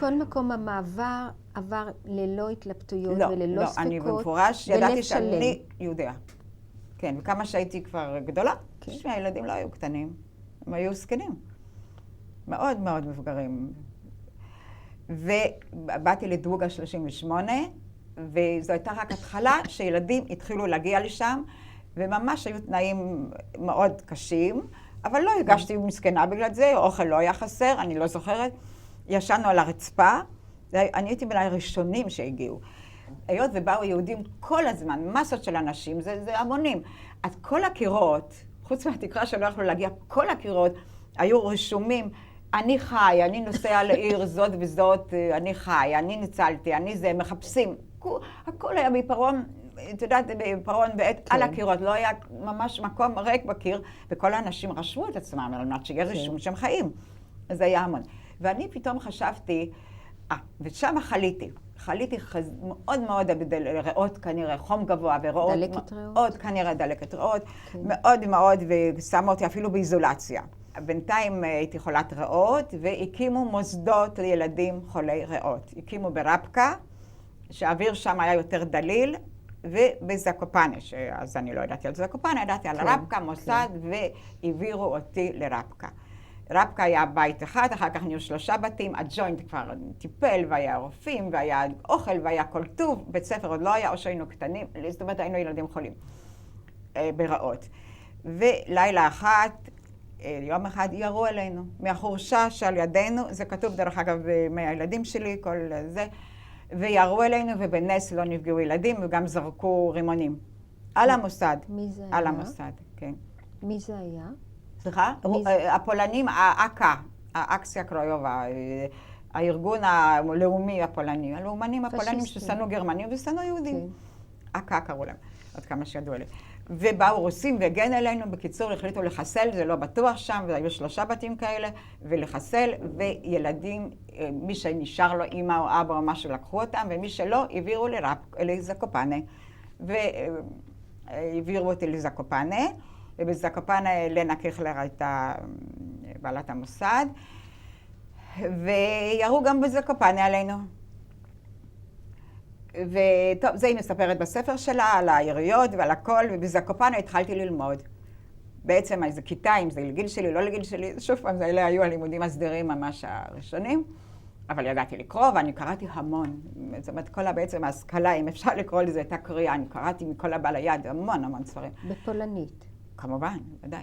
כל מקום המעבר עבר ללא התלבטויות וללא ספקות. לא, אני במפורש ידעתי שאני יהודיה. כן, וכמה שהייתי כבר גדולה, שהילדים לא היו קטנים, הם היו זקנים. מאוד מאוד מבוגרים. ובאתי לדרוגה 38, וזו הייתה רק התחלה שילדים התחילו להגיע לשם, וממש היו תנאים מאוד קשים, אבל לא הרגשתי מסכנה בגלל זה, אוכל לא היה חסר, אני לא זוכרת. ישנו על הרצפה, אני הייתי בין הראשונים שהגיעו. היות ובאו יהודים כל הזמן, מסות של אנשים, זה המונים. אז כל הקירות, חוץ מהתקרה שלא יכלו להגיע, כל הקירות היו רשומים, אני חי, אני נוסע לעיר זאת וזאת, אני חי, אני ניצלתי, אני זה, מחפשים. הכל היה בעיפרון, את יודעת, בעיפרון בעת על הקירות, לא היה ממש מקום ריק בקיר, וכל האנשים רשמו את עצמם, על מנת שיהיה רשום שהם חיים. אז זה היה המון. ואני פתאום חשבתי, ושם חליתי מאוד מאוד ריאות כנראה, חום גבוה וריאות. דלקת ריאות? מאוד כנראה דלקת ריאות, מאוד מאוד, ושמו אותי אפילו באיזולציה. בינתיים הייתי חולת ריאות, והקימו מוסדות לילדים חולי ריאות. הקימו ברבקה, שהאוויר שם היה יותר דליל, ובזקופנה, אז אני לא ידעתי על זקופנה, ידעתי על רבקה, מוסד, והעבירו אותי לרבקה. רבקה היה בית אחד, אחר כך נהיו 3 בתים, הג'וינט כבר טיפל, והיה רופאים, והיה אוכל, והיה כל טוב, בית ספר עוד לא היה, או שהיינו קטנים, זאת אומרת, היינו ילדים חולים ברעות. ולילה אחת, יום אחד ירו אלינו, מהחורשה שעל ידינו, זה כתוב דרך אגב מהילדים שלי, כל זה, וירו אלינו, ובנס לא נפגעו ילדים, וגם זרקו רימונים. על המוסד. מי זה היה? על המוסד, כן. מי זה היה? סליחה? הפולנים, האק"א, האקציה קרויובה, הארגון הלאומי הפולני, הלאומנים הפולנים ששנאו גרמנים ושנאו יהודים. אק"א קראו להם, עד כמה שידוע לי. ובאו רוסים והגן אלינו, בקיצור החליטו לחסל, זה לא בטוח שם, והיו 3 בתים כאלה, ולחסל, וילדים, מי שנשאר לו אמא או אבא או משהו, לקחו אותם, ומי שלא, העבירו לזקופנה, והעבירו אותי לזקופנה, ובזקופנה לנה קיכלר הייתה בעלת המוסד, וירו גם בזקופנה עלינו. וטוב, זה היא מספרת בספר שלה, על היריות ועל הכל, ובזקופנה התחלתי ללמוד. בעצם איזה כיתה, אם זה לגיל שלי, לא לגיל שלי, שוב פעם, זה היו הלימודים הסדירים ממש הראשונים, אבל ידעתי לקרוא, ואני קראתי המון. זאת אומרת, כל בעצם ההשכלה, אם אפשר לקרוא לזה, הייתה קריאה, אני קראתי מכל הבא ליד, המון ספרים. בפולנית. כמובן, ודאי.